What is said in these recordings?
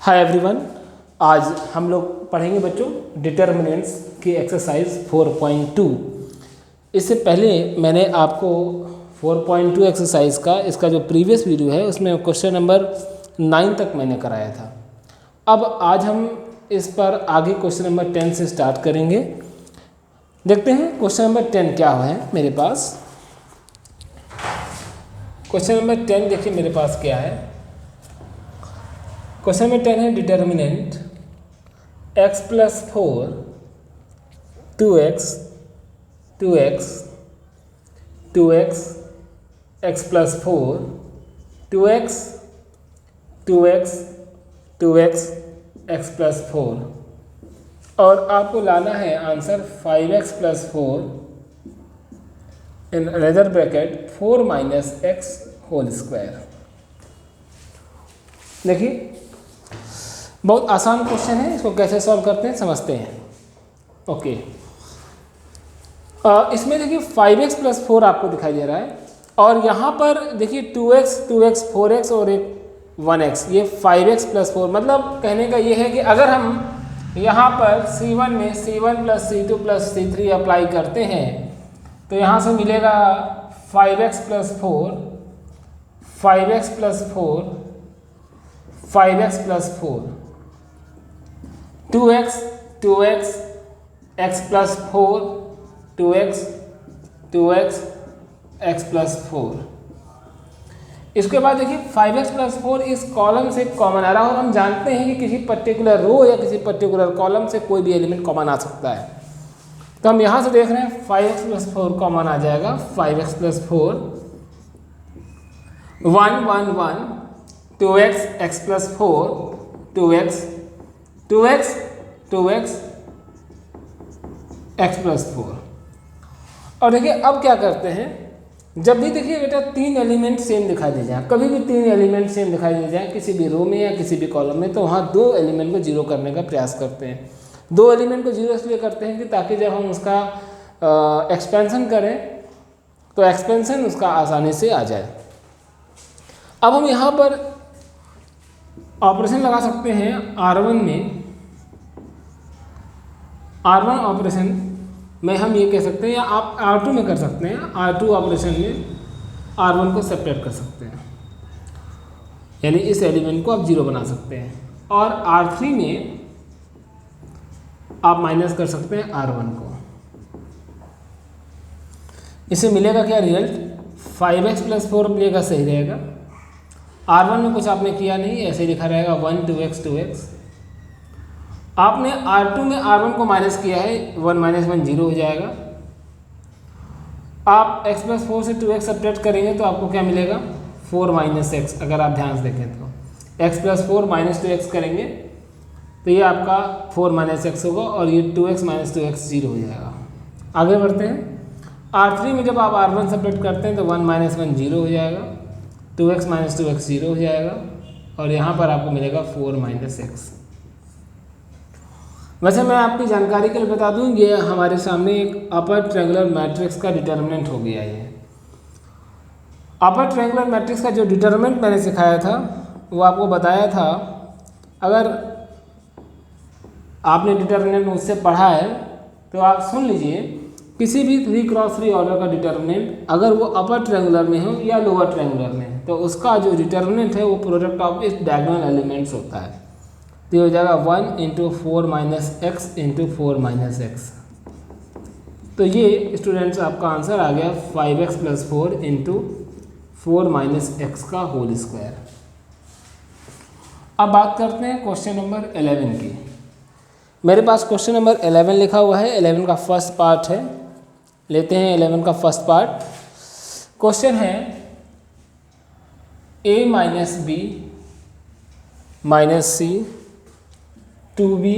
Hi everyone, आज हम लोग पढ़ेंगे बच्चों डिटर्मिनेंट्स की एक्सरसाइज 4.2। इससे पहले मैंने आपको 4.2 एक्सरसाइज का इसका जो प्रीवियस वीडियो है उसमें क्वेश्चन नंबर 9 तक मैंने कराया था। अब आज हम इस पर आगे क्वेश्चन नंबर 10 से स्टार्ट करेंगे। देखते हैं क्वेश्चन नंबर 10 क्या है मेरे पास। क्वेश्चन नंबर 10 देखिए मेरे पास क्या है। क्वेश्चन नंबर 10 है determinant x plus 4 2x 2x 2x x plus 4 2x 2x 2x x plus 4 और आपको लाना है answer 5x plus 4 in another bracket 4 minus x whole square. देखिए बहुत आसान क्वेश्चन है, इसको कैसे सॉल्व करते हैं समझते हैं। ओके, इसमें देखिए 5x प्लस 4 आपको दिखाई दे रहा है और यहाँ पर देखिए 2x 2x 4x और एक 1x, ये 5x प्लस 4। मतलब कहने का ये है कि अगर हम यहाँ पर C1 में C1 plus C2 plus C3 apply करते हैं तो यहाँ से मिलेगा 5x plus 4 5x plus 4 5x plus 4 2x 2x x plus 4 2x 2x x plus 4। इसके बाद देखिए 5x प्लस 4 इस कॉलम से कॉमन आ रहा है और हम जानते हैं कि किसी पर्टिकुलर रो या किसी पर्टिकुलर कॉलम से कोई भी एलिमेंट कॉमन आ सकता है। तो हम यहाँ से देख रहे हैं 5x प्लस 4 कॉमन आ जाएगा। 5x plus 4 1 1 1 2x x plus 4 2x 2x 2x x plus 4। और देखिए अब क्या करते हैं, जब भी देखिए बेटा तीन एलिमेंट सेम दिखाई दे जाए, कभी भी तीन एलिमेंट सेम दिखाई दे जाए किसी भी रो में या किसी भी कॉलम में, तो वहाँ दो एलिमेंट को जीरो करने का प्रयास करते हैं। दो एलिमेंट को जीरो इसलिए करते हैं कि ताकि जब हम उसका एक्सपेंशन करें तो एक्सपेंशन उसका आसानी से आ जाए। अब हम यहाँ पर ऑपरेशन लगा सकते हैं R1 में। R1 ऑपरेशन में हम ये कह सकते हैं, या आप R2 में कर सकते हैं। R2 ऑपरेशन में R1 को सेपरेट कर सकते हैं, यानी इस एलिमेंट को आप जीरो बना सकते हैं। और R3 में आप माइनस कर सकते हैं R1 को। इससे मिलेगा क्या रिजल्ट, 5x प्लस 4 मिलेगा, सही रहेगा। R1 में कुछ आपने किया नहीं, ऐसे ही लिखा रहेगा 1 2x 2x। आपने R2 में R1 को माइनस किया है, 1 माइनस 1 जीरो हो जाएगा। आप x प्लस 4 से 2x सब्ट्रैक्ट करेंगे तो आपको क्या मिलेगा, 4 माइनस x। अगर आप ध्यान से देखें तो x प्लस 4 माइनस 2x करेंगे तो ये आपका 4 माइनस x होगा और ये 2x माइनस 2x जीरो हो जाएगा। आगे बढ़ते हैं। R3 में जब आप R1 सब्ट्रैक्ट करते हैं तो 1 माइनस 1 जीरो हो जाएगा, 2x माइनस 2x जीरो हो जाएगा और यहाँ पर आपको मिलेगा 4 माइनस x। वैसे मैं आपकी जानकारी के लिए बता दूं, ये हमारे सामने एक अपर ट्रायंगुलर मैट्रिक्स का डिटर्मिनेंट हो गया है। अपर ट्रायंगुलर मैट्रिक्स का जो डिटर्मिनेंट मैंने सिखाया था वो आपको बताया था, अगर आपने डिटर्मिनेंट मुझसे पढ़ा है तो आप सुन लीजिए। किसी भी 3x3 ऑर्डर का डिटर्मिनेंट अगर वो अपर ट्रायंगुलर में हो या लोअर ट्रायंगुलर में, तो उसका जो डिटर्मिनेंट है वो प्रोडक्ट ऑफ इस डायगोनल एलिमेंट्स होता है। तो ये हो जाएगा 1 into 4 minus x into 4 minus x. तो ये स्टूडेंट्स आपका आंसर आ गया 5x plus 4 into 4 minus x का होल स्क्वायर। अब बात करते हैं क्वेश्चन नंबर 11 की। मेरे पास क्वेश्चन नंबर 11 लिखा हुआ है। 11 का फर्स्ट पार्ट है, लेते हैं 11 का फर्स्ट पार्ट। क्वेश्चन है a minus B minus C 2b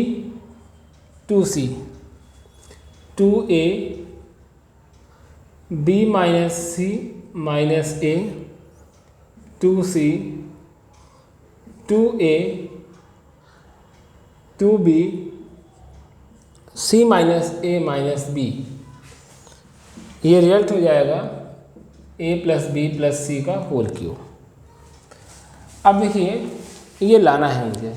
2c 2a b minus C minus a 2c 2a 2b c minus a minus b। ये रिजल्ट हो जाएगा a plus B plus C का whole cube. अब देखिए ये लाना है मुझे,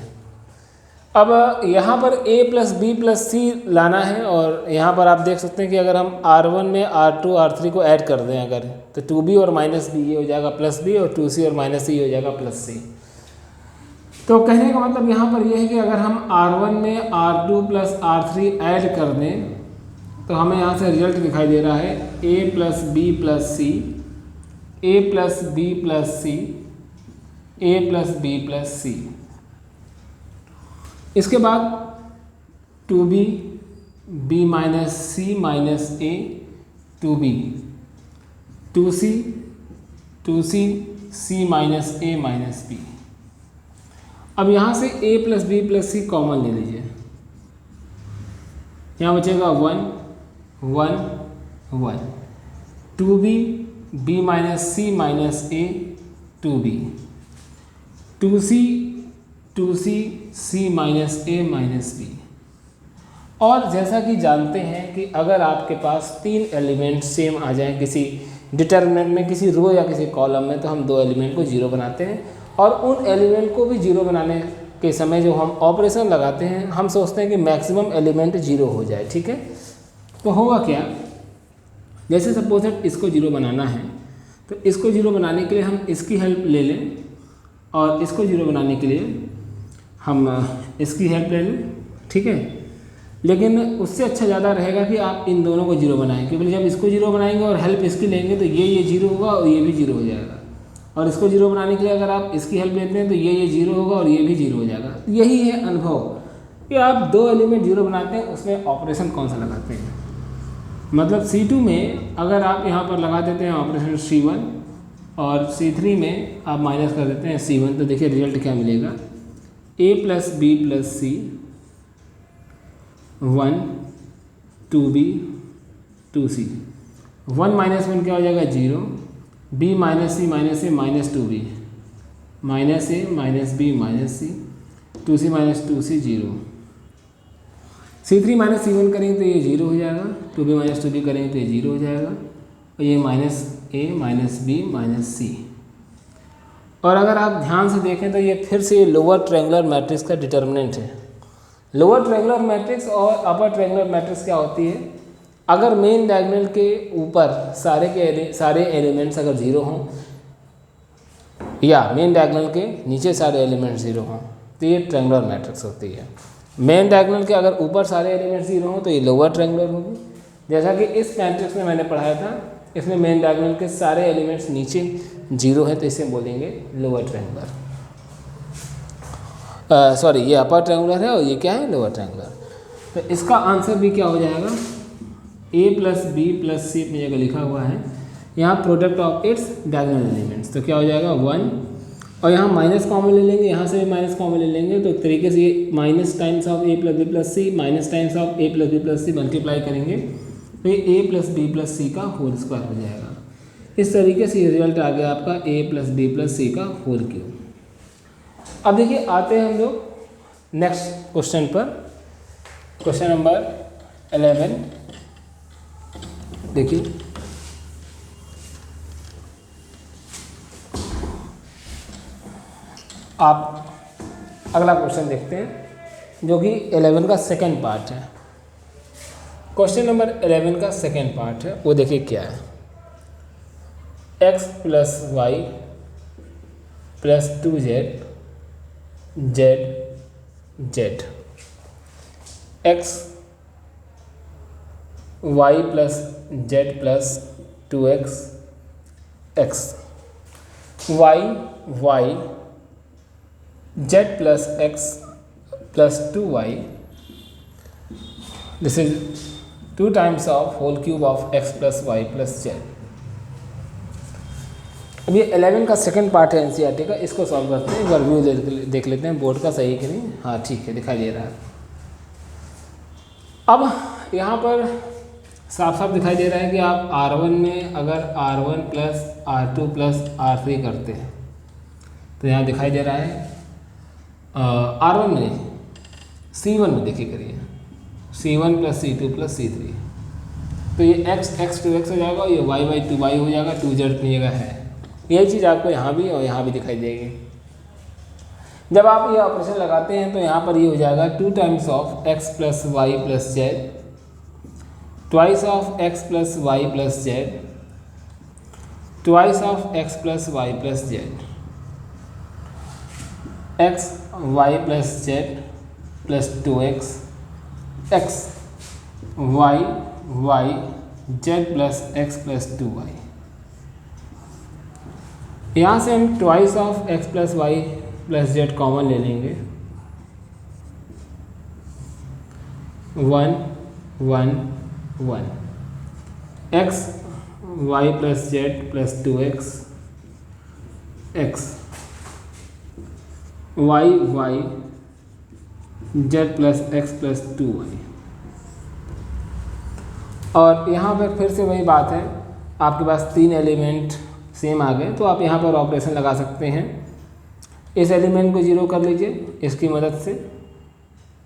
अब यहाँ पर a प्लस बी प्लस सी लाना है, और यहाँ पर आप देख सकते हैं कि अगर हम R1 में R2 R3 को ऐड कर दें अगर, तो 2b और माइनस बी ये हो जाएगा प्लस बी, और 2c और माइनस सी हो जाएगा प्लस सी। तो कहने का मतलब यहाँ पर यह है कि अगर हम R1 में R2 प्लस R3 ऐड कर दें तो हमें यहाँ से रिजल्ट दिखाई दे रहा है a plus B plus C, a plus B plus C, a plus B plus C. इसके बाद 2b b minus C minus a, 2b 2c 2c c minus a minus b। अब यहाँ से a plus B plus C common ले लीजिए, यहाँ बचेगा 1 1 1, 2b b minus C minus a, 2b 2c 2c c minus a minus b। और जैसा कि जानते हैं कि अगर आपके पास तीन एलिमेंट सेम आ जाएं किसी डिटर्मिनेंट में, किसी रो या किसी कॉलम में, तो हम दो एलिमेंट को जीरो बनाते हैं, और उन एलिमेंट को भी जीरो बनाने के समय जो हम ऑपरेशन लगाते हैं हम सोचते हैं कि मैक्सिमम एलिमेंट जीरो हो जाए। ठीक है, तो होगा क्या, जैसे सपोज इसको जीरो बनाना है तो इसको जीरो बनाने के लिए हम इसकी हेल्प ले लें, और इसको जीरो बनाने के लिए हम इसकी हेल्प ले लें। ठीक है, लेकिन उससे अच्छा ज़्यादा रहेगा कि आप इन दोनों को जीरो बनाएं, क्योंकि जब इसको जीरो बनाएंगे और हेल्प इसकी लेंगे तो ये जीरो होगा और ये भी जीरो हो जाएगा, और इसको जीरो बनाने के लिए अगर आप इसकी हेल्प लेते हैं तो ये जीरो होगा और ये भी जीरो हो जाएगा। यही है अनुभव कि आप दो एलिमेंट जीरो बनाते हैं उसमें ऑपरेशन कौन सा लगाते हैं। मतलब C2 में अगर आप यहाँ पर लगा देते हैं ऑपरेशन C1 और C3 में आप माइनस कर देते हैं C1, तो देखिए रिजल्ट क्या मिलेगा, a plus B plus C 1 2b 2c, 1 minus 1 क्या हो जाएगा 0, b minus C minus A minus 2b, minus A minus B minus C, 2c minus 2c 0, C3 minus C1 करेंगे तो ये 0 हो जाएगा, 2b माइनस 2b करेंगे तो ये 0 हो जाएगा, और ये minus A minus B minus सी। और अगर आप ध्यान से देखें तो ये फिर से लोअर ट्रायंगुलर मैट्रिक्स का डिटर्मिनेंट है। लोअर ट्रायंगुलर मैट्रिक्स और अपर ट्रायंगुलर मैट्रिक्स क्या होती है, अगर मेन डायगोनल के ऊपर सारे एलिमेंट्स अगर जीरो हों या मेन डायगोनल के नीचे सारे एलिमेंट्स जीरो हों तो ये ट्रायंगुलर मैट्रिक्स होती है। मेन डायगोनल के अगर ऊपर सारे एलिमेंट्स जीरो हों तो ये लोअर ट्रायंगुलर होगी। जैसा कि इस मैट्रिक्स में मैंने पढ़ाया था, इसमें मेन डायगोनल के सारे एलिमेंट्स नीचे जीरो है तो इसे बोलेंगे लोअर ट्रायंगुलर, सॉरी ये अपर ट्रायंगुलर है और ये क्या है लोअर ट्रायंगुलर। तो इसका आंसर भी क्या हो जाएगा, a प्लस बी प्लस सी अपनी जगह लिखा हुआ है, यहाँ product of its diagonal elements, तो क्या हो जाएगा 1, और यहाँ माइनस कॉमन ले लेंगे, यहाँ से भी माइनस कॉमन ले लेंगे, तो एक तरीके से ये minus times of a plus B plus C minus times of a plus B plus C multiply करेंगे तो ये a plus B plus C का होल स्क्वायर हो जाएगा। इस तरीके से रिजल्ट आ गया आपका a plus B plus C का होल क्यूब। अब देखिए आते हैं हम लोग नेक्स्ट क्वेश्चन पर, क्वेश्चन नंबर 11। देखिए आप अगला क्वेश्चन देखते हैं जो कि 11 का सेकंड पार्ट है। क्वेश्चन नंबर 11 का सेकंड पार्ट है, वो देखिए क्या है, x plus Y plus 2z z z, x y plus z plus 2x x, y y z plus x plus 2y, this is 2 times of whole cube of x plus y plus z। अब ये 11 का second part है NCERT का, इसको solve करते हैं, एक बार view देख लेते हैं बोर्ड का सही कि नहीं। हाँ ठीक है, दिखाई दे रहा है। अब यहाँ पर साफ साफ दिखाई दे रहा है कि आप R1 में अगर R1 plus R2 plus R3 करते हैं तो यहाँ दिखाई दे रहा है R1 में C1 में देखिए करिए C1 plus C2 plus C3, तो ये x 2x हो जाएगा, ये y 2y हो जाएगा, 2z अपनी जगह है। यही चीज़ आपको यहाँ भी और यहाँ भी दिखाई देगी। जब आप ये ऑपरेशन लगाते हैं तो यहाँ पर ये हो जाएगा 2 times of x plus Y plus Z, twice of x plus Y plus Z, twice of x plus Y plus Z, x Y plus Z plus 2x, x Y Y Z plus x plus 2y। यहाँ से हम twice of x plus Y plus Z common ले लेंगे, 1 1 1, x Y plus Z plus 2x, x Y Y Z plus x plus 2y। और यहाँ पर फिर से वही बात है, आपके पास 3 एलिमेंट सेम आ गए तो आप यहाँ पर ऑपरेशन लगा सकते हैं। इस एलिमेंट को जीरो कर लीजिए इसकी मदद से,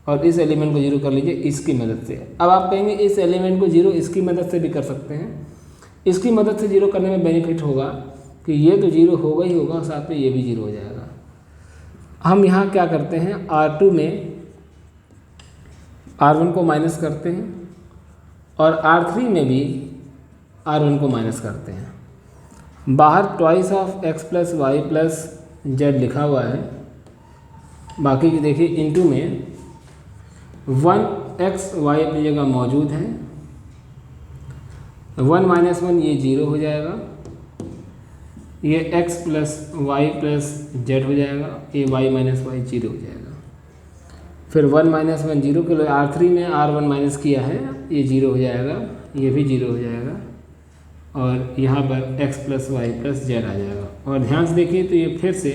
और इस एलिमेंट को जीरो कर लीजिए इसकी मदद से। अब आप कहेंगे इस एलिमेंट को जीरो इसकी मदद से भी कर सकते हैं। इसकी मदद से जीरो करने में बेनिफिट होगा कि ये तो जीरो होगा ही होगा, साथ में ये भी जीरो हो जाएगा। हम यहाँ क्या करते हैं, R2 में R1 को माइनस करते हैं और R3 में भी R1 को माइनस करते हैं। बाहर twice of x plus Y plus Z लिखा हुआ है, बाकी की देखिए इनटू में 1x y अपनी जगह मौजूद है, 1 माइनस 1 ये जीरो हो जाएगा, ये x plus Y plus Z हो जाएगा, ये y माइनस वाई जीरो हो जाएगा। फिर 1 माइनस 1 जीरो के लिए R3 में R1 माइनस किया है, ये जीरो हो जाएगा, ये भी जीरो हो जाएगा, और यहाँ पर x plus Y plus Z आ जाएगा। और ध्यान से देखिए तो ये फिर से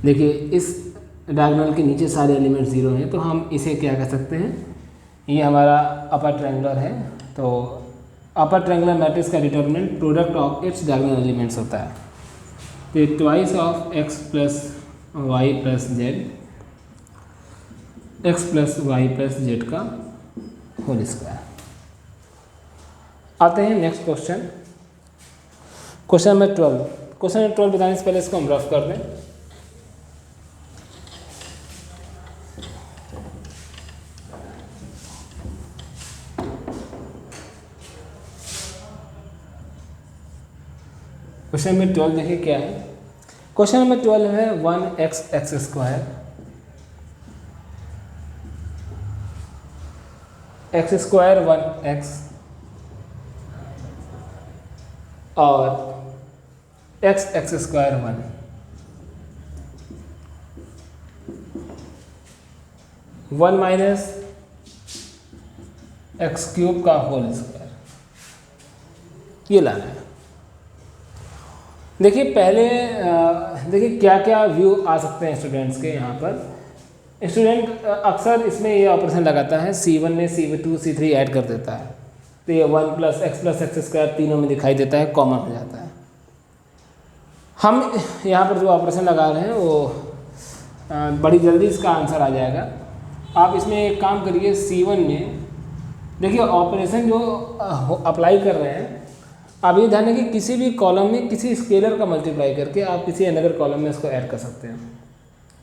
देखिए इस डायगोनल के नीचे सारे एलिमेंट ज़ीरो हैं, तो हम इसे क्या कह सकते हैं, ये हमारा अपर ट्रायंगुलर है। तो अपर ट्रायंगुलर मैट्रिक्स का determinant product of its diagonal elements होता है। तो ये twice of x plus Y plus Z, x plus Y plus Z का होल स्क्वायर। आते हैं next question, question number 12। Question number 12 बताने से पहले इसको हम रफ कर दें। क्वेश्चन नंबर 12 देखिए क्या है। क्वेश्चन नंबर 12 है 1x x square, x square 1x और x x square 1। One minus x cube का होल स्क्वायर, ये लाना है। देखिए पहले देखिए क्या क्या व्यू आ सकते हैं स्टूडेंट्स के। यहाँ पर स्टूडेंट अक्सर इसमें ये ऑपरेशन लगाता है, C1 में C2 C3 ऐड कर देता है, तो ये 1 प्लस एक्स स्क्वायर तीनों में दिखाई देता है, कॉमन हो जाता है। हम यहाँ पर जो ऑपरेशन लगा रहे हैं वो बड़ी जल्दी इसका आंसर आ जाएगा। आप इसमें एक काम करिए, C1 में देखिए ऑपरेशन जो अप्लाई कर रहे हैं, आप ये ध्यान रखिए किसी भी कॉलम में किसी स्केलर का मल्टीप्लाई करके आप किसी अनदर कॉलम में इसको ऐड कर सकते हैं।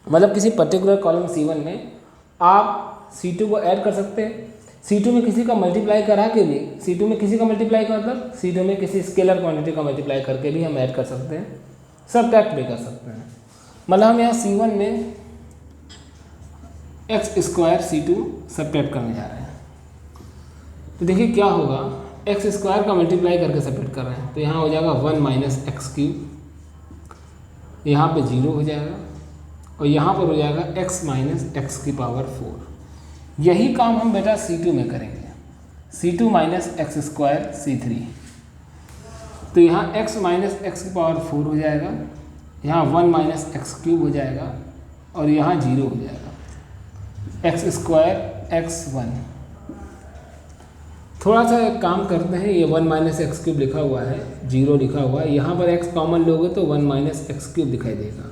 मतलब किसी पर्टिकुलर कॉलम C1 में आप C2 को ऐड कर सकते हैं, C2 में किसी का मल्टीप्लाई करा के भी, C2 में किसी का मल्टीप्लाई कर मतलब C2 में किसी स्केलर क्वांटिटी का मल्टीप्लाई करके भी हम ऐड कर सकते हैं, सबट्रैक्ट भी कर सकते हैं। मतलब हम यहाँ C1 में एक्स स्क्वायर C2 सबट्रैक्ट करने जा रहे हैं, तो देखिए क्या होगा, एक्स स्क्वायर का मल्टीप्लाई करके सबट्रैक्ट कर रहे हैं, तो यहाँ हो जाएगा 1 माइनस एक्स क्यूब, यहाँ पे 0 हो जाएगा, और यहाँ पर हो जाएगा x माइनस एक्स की पावर 4। यही काम हम बेटा C2 में करेंगे, C2 minus x square C3, तो यहाँ x माइनस एक्स की पावर 4 हो जाएगा, यहाँ 1 माइनस एक्स क्यूब हो जाएगा, और यहाँ 0 हो जाएगा, एक्स स्क्वायर x1। थोड़ा सा एक काम करते हैं, ये 1 माइनस एक्स क्यूब लिखा हुआ है, 0 लिखा हुआ है, यहाँ पर x कॉमन लोगे तो 1 माइनस एक्स क्यूब दिखाई देगा,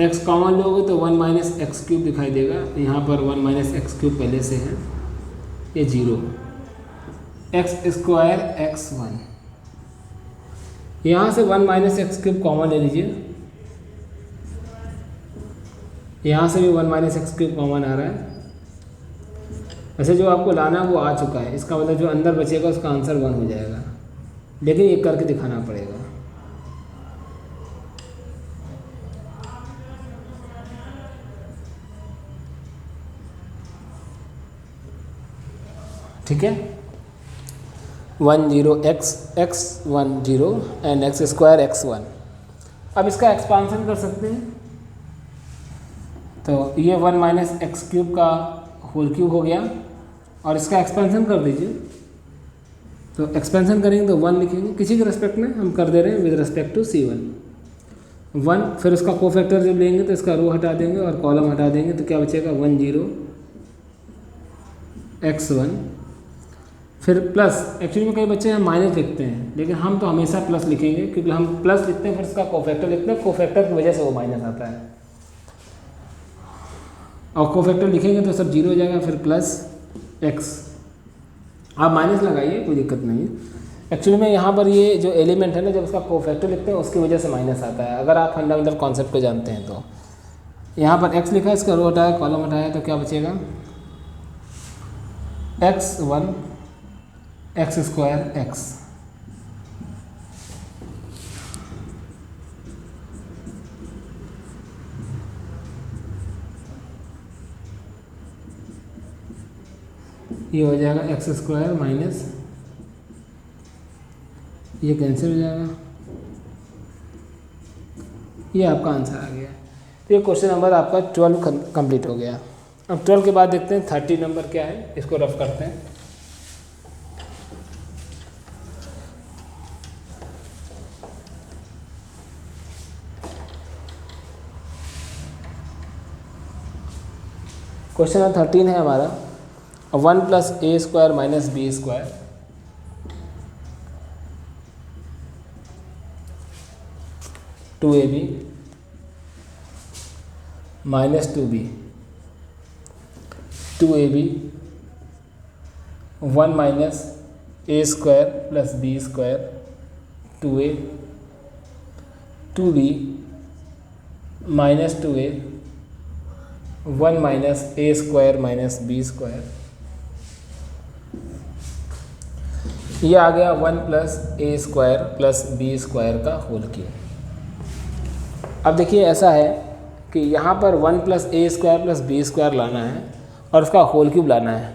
x कॉमन लोगे तो 1 माइनस एक्स क्यूब दिखाई देगा, यहाँ पर 1 माइनस एक्स क्यूब पहले से है, ये 0, एक्स स्क्वायर x1, यहाँ से 1 माइनस एक्स क्यूब कॉमन ले लीजिए, यहाँ से भी 1 माइनस एक्स क्यूब कॉमन आ रहा है। वैसे जो आपको लाना है वो आ चुका है, इसका मतलब जो अंदर बचेगा उसका आंसर 1 हो जाएगा, लेकिन ये करके दिखाना पड़ेगा। ठीक है, 10 x 10 and x square x1। अब इसका एक्सपांसन कर सकते हैं, तो ये 1 माइनस एक्स क्यूब का होल क्यूब हो गया, और इसका एक्सपेंशन कर दीजिए। तो एक्सपेंशन करेंगे तो 1 लिखेंगे, किसी के रेस्पेक्ट में हम कर दे रहे हैं, विद रेस्पेक्ट टू C1 1। फिर उसका कोफैक्टर जब लेंगे तो इसका रो हटा देंगे और कॉलम हटा देंगे, तो क्या बचेगा 10 x1। फिर प्लस, एक्चुअली में कई बच्चे यहाँ माइनस लिखते हैं, लेकिन हम तो हमेशा प्लस लिखेंगे, क्योंकि हम प्लस लिखते हैं फिर इसका कोफैक्टर लिखते हैं, कोफैक्टर की वजह से वो माइनस आता है, और कोफैक्टर लिखेंगे तो सब 0 हो जाएगा। फिर प्लस x, आप माइनस लगाइए, कोई दिक्कत नहीं है। एक्चुअली में यहाँ पर ये जो एलिमेंट है ना, जब उसका कोफैक्टर लिखते हैं उसकी वजह से माइनस आता है, अगर आप फंडामेंटल कॉन्सेप्ट को जानते हैं तो। यहाँ पर x लिखा है, इसका रो हटाया, कॉलम हटाया, तो क्या बचेगा x1 एक्स स्क्वायर x। ये हो जाएगा एक्स स्क्वायर माइनस, ये कैंसिल हो जाएगा, ये आपका आंसर आ गया। तो ये क्वेश्चन नंबर आपका 12 कंप्लीट हो गया। अब 12 के बाद देखते हैं 30 नंबर क्या है, इसको रफ करते हैं। क्वेश्चन नंबर 13 है हमारा, 1 plus A square minus B square, two A B minus 2b, 2ab 1 minus A square plus B square, 2a 2b minus 2a 1 minus A square minus B square. ये आ गया 1 plus A square plus B square का whole cube. अब देखिए ऐसा है कि यहाँ पर 1 plus A square plus B square लाना है और उसका होल क्यूब लाना है।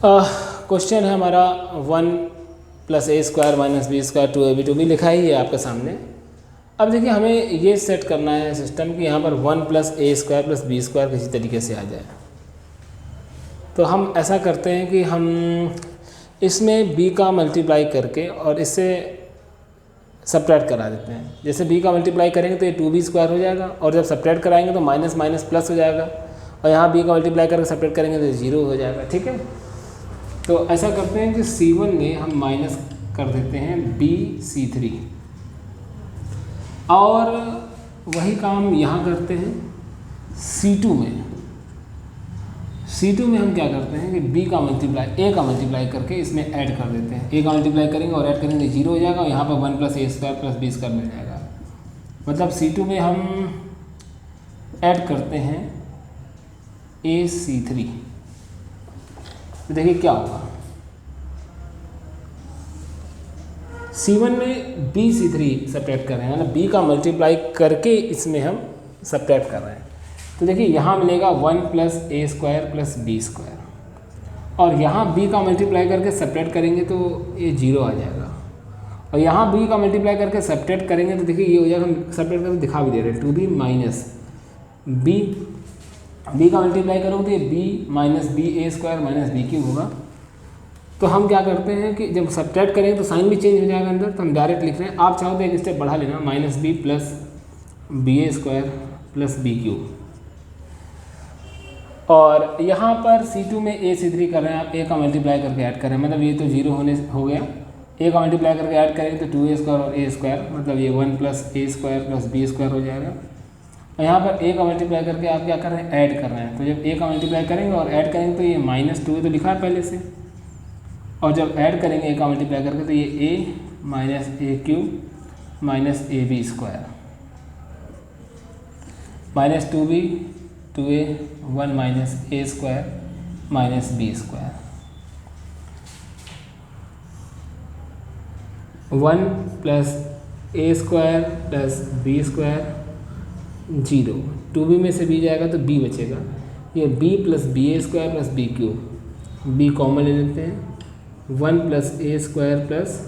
क्वेश्चन है हमारा 1 plus A square minus B square 2ab 2b लिखा ही है आपके सामने। अब देखिए हमें ये सेट करना है सिस्टम कि यहाँ पर 1 plus A square plus B square किसी तरीके से आ जाए। तो हम ऐसा करते हैं कि हम इसमें b का मल्टीप्लाई करके और इससे सब्ट्रैक्ट करा देते हैं। जैसे b का मल्टीप्लाई करेंगे तो ये 2b स्क्वायर हो जाएगा, और जब सब्ट्रैक्ट कराएंगे तो माइनस माइनस प्लस हो जाएगा, और यहाँ b का मल्टीप्लाई करके सब्ट्रैक्ट करेंगे तो 0 हो जाएगा। ठीक है, तो ऐसा करते हैं कि C1 में हम माइनस कर देते हैं BC3, और वही काम यहाँ करते हैं C2 में। C2 में हम क्या करते हैं कि B का मल्टीप्लाई A का मल्टीप्लाई करके इसमें ऐड कर देते हैं। A का मल्टीप्लाई करेंगे और ऐड करेंगे 0 हो जाएगा, और यहाँ पर 1 plus A square plus B square मिल जाएगा। मतलब C2 में हम ऐड करते हैं AC3, तो देखिए क्या होगा। C1 में BC3 सब्ट्रैक्ट कर रहे हैं, मतलब B का मल्टीप्लाई करके इसमें हम सब्ट्रैक्ट कर रहे हैं। तो देखिए यहाँ मिलेगा 1 plus A square plus B square, और यहाँ b का मल्टीप्लाई करके सब्ट्रैक्ट करेंगे तो ये 0 आ जाएगा, और यहाँ b का मल्टीप्लाई करके सब्ट्रैक्ट करेंगे तो देखिए ये हो जाएगा, हम सब्ट्रैक्ट करके दिखा भी दे रहे हैं 2b माइनस b का मल्टीप्लाई करोगे तो ये b minus B A square minus B cube होगा। तो हम क्या करते हैं कि जब सब्ट्रैक्ट करेंगे तो साइन भी चेंज हो जाएगा अंदर, तो हम डायरेक्ट लिख रहे हैं। आप चाहो तो एक स्टेप बढ़ा लेना, minus B plus B A square plus B cube. और यहाँ पर C2 में AC3 कर रहे हैं, आप A का मल्टीप्लाई करके ऐड कर रहे हैं, मतलब ये तो 0 होने हो गया। A का मल्टीप्लाई करके ऐड करेंगे तो 2a स्क्वायर और a स्क्वायर, मतलब ये 1 plus A square plus B square हो जाएगा। और यहाँ पर A का मल्टीप्लाई करके आप क्या कर रहे हैं, ऐड कर रहे हैं। तो जब A का मल्टीप्लाई करेंगे और ऐड करेंगे तो ये माइनस 2 तो लिखा है पहले से, और जब ऐड करेंगे A का मल्टीप्लाई करके तो ये a minus A cube minus A B square. Minus 2b 2a 1 minus a square minus b square 1 plus a square plus b square 0, 2b में से b जाएगा तो b बचेगा, ये b plus B A square plus B cube, b common ले लेते हैं, 1 plus a square plus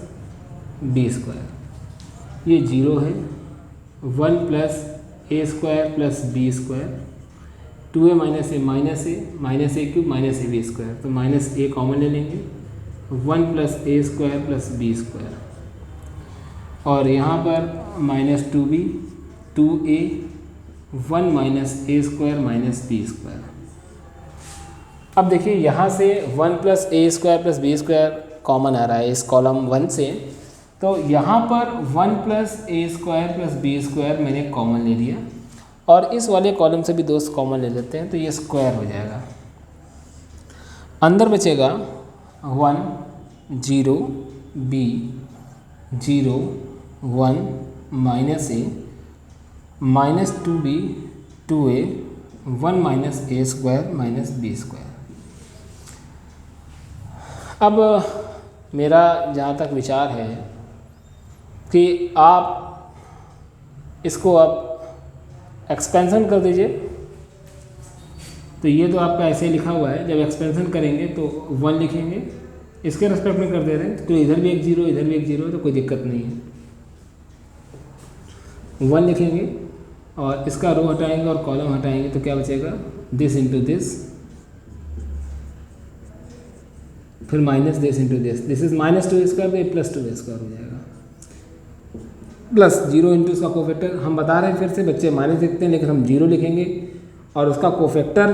b square, ये 0 है, 1 plus a square plus b square, 2a minus a cube minus a b square, तो minus a common ले लेंगे, 1 plus a square plus b square, और यहाँ पर minus 2b 2a 1 minus a square minus b square. अब देखिए यहाँ से 1 plus a square plus b square common आ रहा है इस कॉलम 1 से, तो यहाँ पर 1 plus a square plus b square मैंने कॉमन ले लिया, और इस वाले कॉलम से भी दोस्त कॉमन ले लेते हैं, तो ये स्क्वायर हो जाएगा। अंदर बचेगा 1 0 b 0 1 minus a minus 2b 2a 1 minus a square minus b square. अब मेरा जहाँ तक विचार है कि आप इसको आप एक्सपेंशन कर दीजिए, तो ये तो आपका ऐसे लिखा हुआ है, जब एक्सपेंशन करेंगे तो 1 लिखेंगे, इसके रेस्पेक्ट में कर दे रहे हैं, तो इधर भी एक 0 इधर भी एक 0, तो कोई दिक्कत नहीं है, 1 लिखेंगे और इसका रो हटाएंगे और कॉलम हटाएंगे, तो क्या बचेगा, दिस इंटू दिस, फिर minus this into this is minus 2 square, तो ये प्लस 2 स्क्वायर हो जाएगा, प्लस 0 इंटू उसका कोफैक्टर। हम बता रहे हैं फिर से, बच्चे माइनस लिखते हैं लेकिन हम 0 लिखेंगे, और उसका कोफैक्टर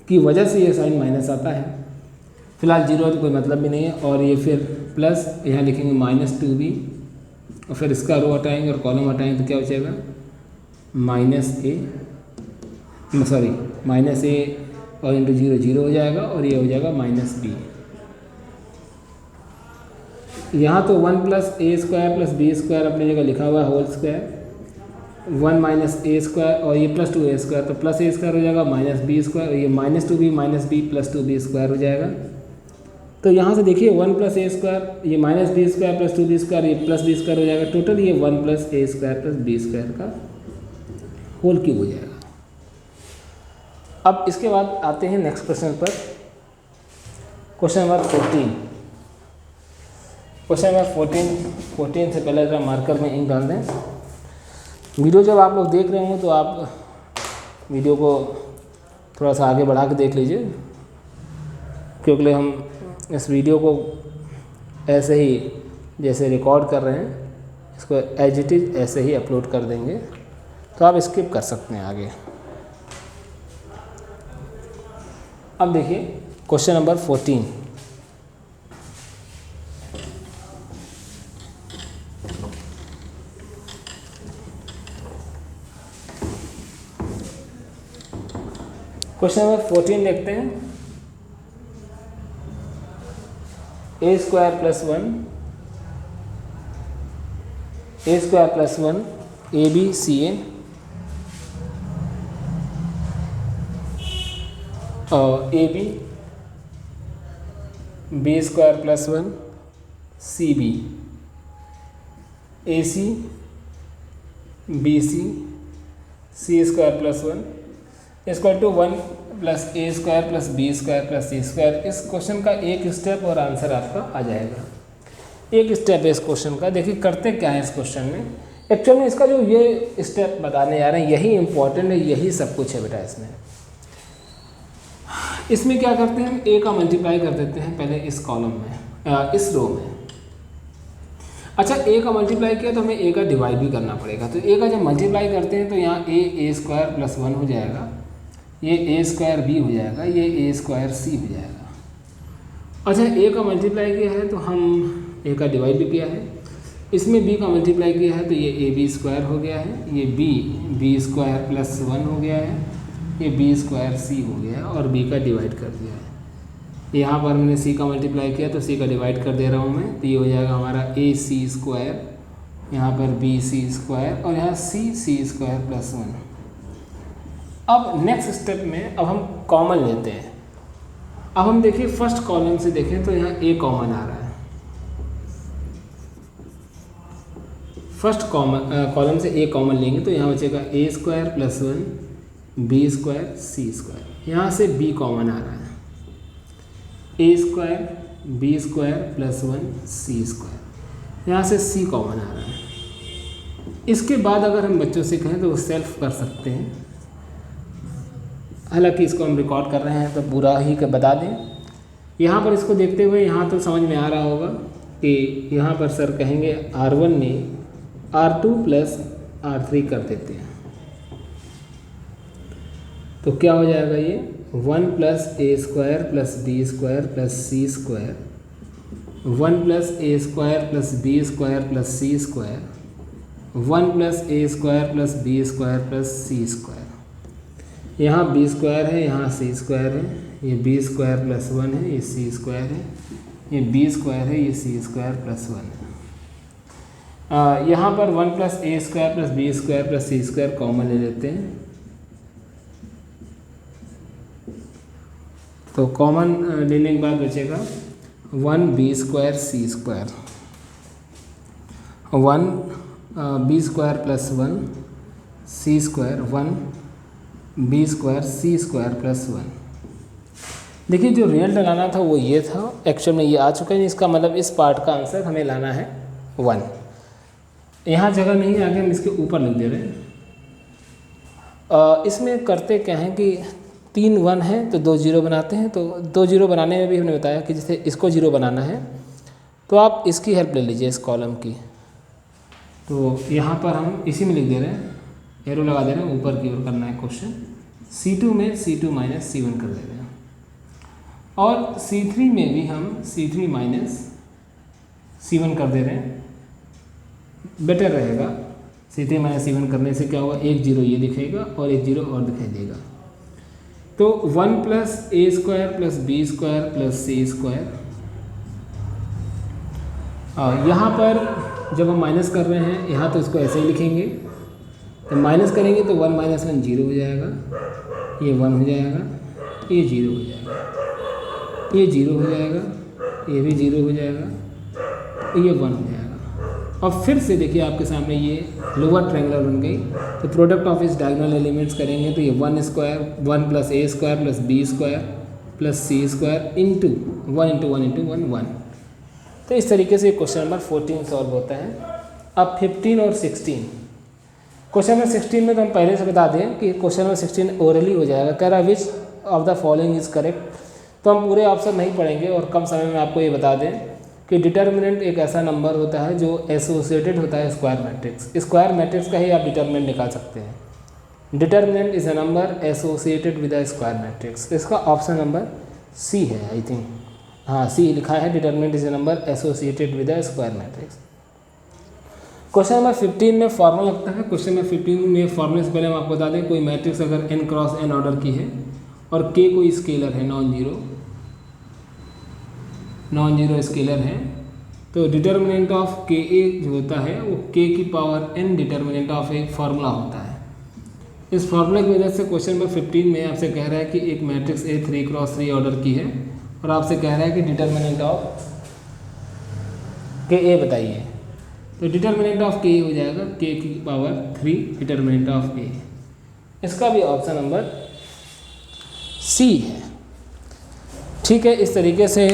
की वजह से ये साइन माइनस आता है, फिलहाल 0 तो कोई मतलब भी नहीं है, और ये फिर प्लस यहाँ लिखेंगे माइनस 2b, और फिर इसका रो हटाएंगे और कॉलम हटाएंगे, तो क्या बचेगा, माइनस a और इंटू 0 0 हो जाएगा, और ये हो जाएगा माइनस b। यहाँ तो 1 plus a square plus b square अपनी जगह लिखा हुआ है whole square, 1 minus a square और ये प्लस 2a स्क्वायर, तो प्लस a स्क्वायर हो जाएगा माइनस b स्क्वायर, ये minus 2b minus b plus 2b square हो जाएगा। तो यहाँ से देखिए 1 प्लस a स्क्वायर, ये minus b square plus 2b square, ये प्लस b स्क्वायर हो जाएगा, टोटल ये 1 plus a square plus b square का होल क्यूब हो जाएगा। अब इसके बाद आते हैं नेक्स्ट क्वेश्चन पर, क्वेश्चन नंबर 14। क्वेश्चन नंबर 14 से पहले जरा मार्कर में इंक डाल दें। वीडियो जब आप लोग देख रहे हो तो आप वीडियो को थोड़ा सा आगे बढ़ा के देख लीजिए, क्योंकि हम इस वीडियो को ऐसे ही जैसे रिकॉर्ड कर रहे हैं, इसको एज इट इज़ ऐसे ही अपलोड कर देंगे, तो आप स्किप कर सकते हैं आगे। अब देखिए क्वेश्चन नंबर 14। क्वेश्चन नंबर 14 देखते हैं। a square plus 1 A B C A और A B square plus 1 C B, A C B C square plus 1 equal to 1 plus A square plus B square plus C square. इस question का एक step और answer आपका आ जाएगा। एक step है इस क्वेश्चन का। देखिए करते क्या है इस क्वेश्चन में, एक्चुअल में इसका जो ये स्टेप बताने जा रहे हैं यही इंपॉर्टेंट है, यही सब कुछ है बेटा। इसमें क्या करते हैं, हम ए का मल्टीप्लाई कर देते हैं पहले इस कॉलम में, इस रो में। अच्छा, ए का मल्टीप्लाई किया तो हमें ए का डिवाइड भी करना पड़ेगा। तो ए का जब मल्टीप्लाई करते हैं तो यहाँ ए स्क्वायर प्लस 1 हो जाएगा, ये ए स्क्वायर बी हो जाएगा, ये ए स्क्वायर सी हो जाएगा। अच्छा, ए का मल्टीप्लाई किया है तो हम ए का डिवाइड भी किया है, इसमें बी का मल्टीप्लाई किया है तो ये ए बी स्क्वायर हो गया है, ये बी स्क्वायर प्लस 1 हो गया है, ये बी स्क्वायर सी हो गया है और बी का डिवाइड कर दिया है। यहाँ पर मैंने सी का मल्टीप्लाई किया तो सी का डिवाइड कर दे रहा हूँ मैं, तो ये हो जाएगा हमारा ए सी स्क्वायर, यहाँ पर बी सी स्क्वायर और यहाँ सी स्क्वायर प्लस 1। अब नेक्स्ट स्टेप में अब हम कॉमन लेते हैं। अब हम देखिए फर्स्ट कॉलम से देखें तो यहाँ ए कॉमन आ रहा है। फर्स्ट कॉलम से ए कॉमन लेंगे तो यहाँ बचेगा ए स्क्वायर प्लस 1 बी स्क्वायर सी स्क्वायर। यहाँ से बी कॉमन आ रहा है, ए स्क्वायर बी स्क्वायर प्लस 1 सी स्क्वायर। यहाँ से सी कॉमन आ रहा है। इसके बाद अगर हम बच्चों से कहें तो वो सेल्फ कर सकते हैं, हालांकि इसको हम रिकॉर्ड कर रहे हैं तो पूरा ही बता दें। यहाँ पर इसको देखते हुए यहाँ तो समझ में आ रहा होगा कि यहाँ पर सर कहेंगे R1 में R2 प्लस R3 कर देते हैं तो क्या हो जाएगा ये 1 plus A square plus B square plus C square, 1 plus A square plus B square plus C square, 1 plus A square plus B square plus C square. यहाँ बी स्क्वायर है, यहाँ सी स्क्वायर है, ये बी स्क्वायर प्लस 1 है, ये सी square है, ये B square है, ये सी स्क्वायर प्लस 1 है। यहाँ पर 1 plus A square plus B square plus C square common ले लेते हैं तो कॉमन लेने के बाद बचेगा 1 बी स्क्वायर सी स्क्वायर, 1 बी स्क्वायर प्लस 1 सी स्क्वायर, 1 बी स्क्वायर सी स्क्वायर प्लस 1। देखिए जो रिजल्ट लाना था वो ये था, एक्चुअल में ये आ चुका है। इसका मतलब इस पार्ट का आंसर हमें लाना है 1। यहाँ जगह नहीं है, आगे हम इसके ऊपर लिख दे रहे हैं। इसमें करते क्या हैं कि 3 1 है तो 2 0 बनाते हैं। तो 2 0 बनाने में भी हमने बताया कि जैसे इसको 0 बनाना है तो आप इसकी हेल्प ले लीजिए, इस कॉलम की। तो यहाँ पर हम इसी में लिख दे रहे हैं, एरो लगा दे रहे हैं, ऊपर की ओर करना है क्वेश्चन। C2 में C2 माइनस C1 कर दे रहे हैं और C3 में भी हम C3 माइनस C1 कर दे रहे हैं। बेटर रहेगा, C3 माइनस C1 करने से क्या होगा, 1 0 ये दिखेगा और 1 0 और दिखाई देगा। तो 1 plus A square plus B square plus C square. यहाँ पर जब हम माइनस कर रहे हैं यहाँ तो इसको ऐसे ही लिखेंगे, तो माइनस करेंगे तो 1 माइनस 1 0 हो जाएगा, ये 1 हो जाएगा, ये 0 हो जाएगा, ये 0 हो जाएगा, ये भी 0 हो जाएगा, ये 1 हो जाएगा। और फिर से देखिए आपके सामने ये लोअर ट्रायंगुलर बन गई। तो प्रोडक्ट ऑफ इस डायगोनल एलिमेंट्स करेंगे तो ये 1 square 1 plus A square plus B square plus C square into 1 into 1 into 1 1। तो इस तरीके से क्वेश्चन नंबर 14 सॉल्व होता है। अब 15 और 16, क्वेश्चन नंबर 16 में तो हम पहले से बता दें कि क्वेश्चन नंबर 16 ओरली हो जाएगा। कह रहा है which of the following is correct. तो हम पूरे ऑप्शन नहीं पढ़ेंगे और कम समय में आपको ये बता दें कि डिटर्मिनेंट एक ऐसा नंबर होता है जो एसोसिएटेड होता है स्क्वायर मैट्रिक्स। स्क्वायर मैट्रिक्स का ही आप डिटर्मिनेंट निकाल सकते हैं। Determinant is a number associated with a square matrix. इसका ऑप्शन नंबर सी है, आई थिंक, हाँ सी लिखा है। Determinant is a number associated with a square matrix. Question number 15 में फॉर्मूला लगता है। क्वेश्चन नंबर 15 में फॉर्मूले से पहले हम आपको बता दें, कोई मैट्रिक्स अगर n क्रॉस n ऑर्डर की है और k कोई स्केलर है, नॉन जीरो स्केलर है, तो डिटर्मिनेंट ऑफ के ए जो होता है वो k की पावर n डिटर्मिनेंट ऑफ एक फार्मूला होता है। इस फार्मूले की वजह से क्वेश्चन नंबर 15 में आपसे कह रहा है कि एक मैट्रिक्स ए 3 क्रॉस 3 ऑर्डर की है और आपसे कह रहा है कि डिटर्मिनेंट ऑफ के ए बताइए। तो डिटर्मिनेंट ऑफ के हो जाएगा k की पावर 3 डिटर्मिनेंट ऑफ ए। इसका भी ऑप्शन नंबर सी है। ठीक है, इस तरीके से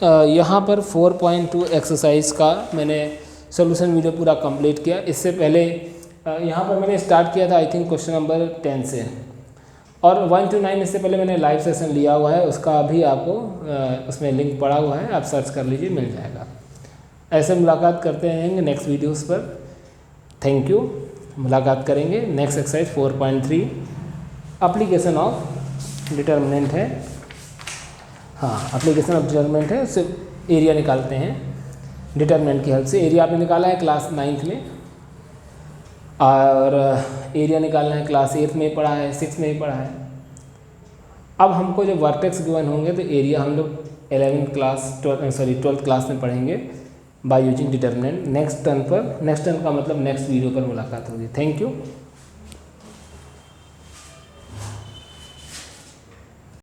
यहाँ पर 4.2 एक्सरसाइज का मैंने सोल्यूशन वीडियो पूरा कंप्लीट किया। इससे पहले यहाँ पर मैंने स्टार्ट किया था आई थिंक क्वेश्चन नंबर 10 से, और 1 to 9 इससे पहले मैंने लाइव सेशन लिया हुआ है, उसका भी आपको उसमें लिंक पड़ा हुआ है, आप सर्च कर लीजिए, मिल जाएगा। ऐसे मुलाकात करते रहेंगे नेक्स्ट वीडियोस पर। Thank you. मुलाकात करेंगे next exercise 4.3 application of determinant है। हाँ, एप्लीकेशन ऑफ डिटर्मिनेंट है। उससे एरिया निकालते हैं डिटर्मिनेंट की हेल्प से। एरिया आपने निकाला है क्लास 9th में, और एरिया निकालना है क्लास 8th में पढ़ा है, 6th में ही पढ़ा है। अब हमको जब वर्टेक्स गिवन होंगे तो एरिया हम लोग 12th क्लास में पढ़ेंगे by using determinant. Next turn का मतलब नेक्स्ट वीडियो पर मुलाकात होगी। Thank you.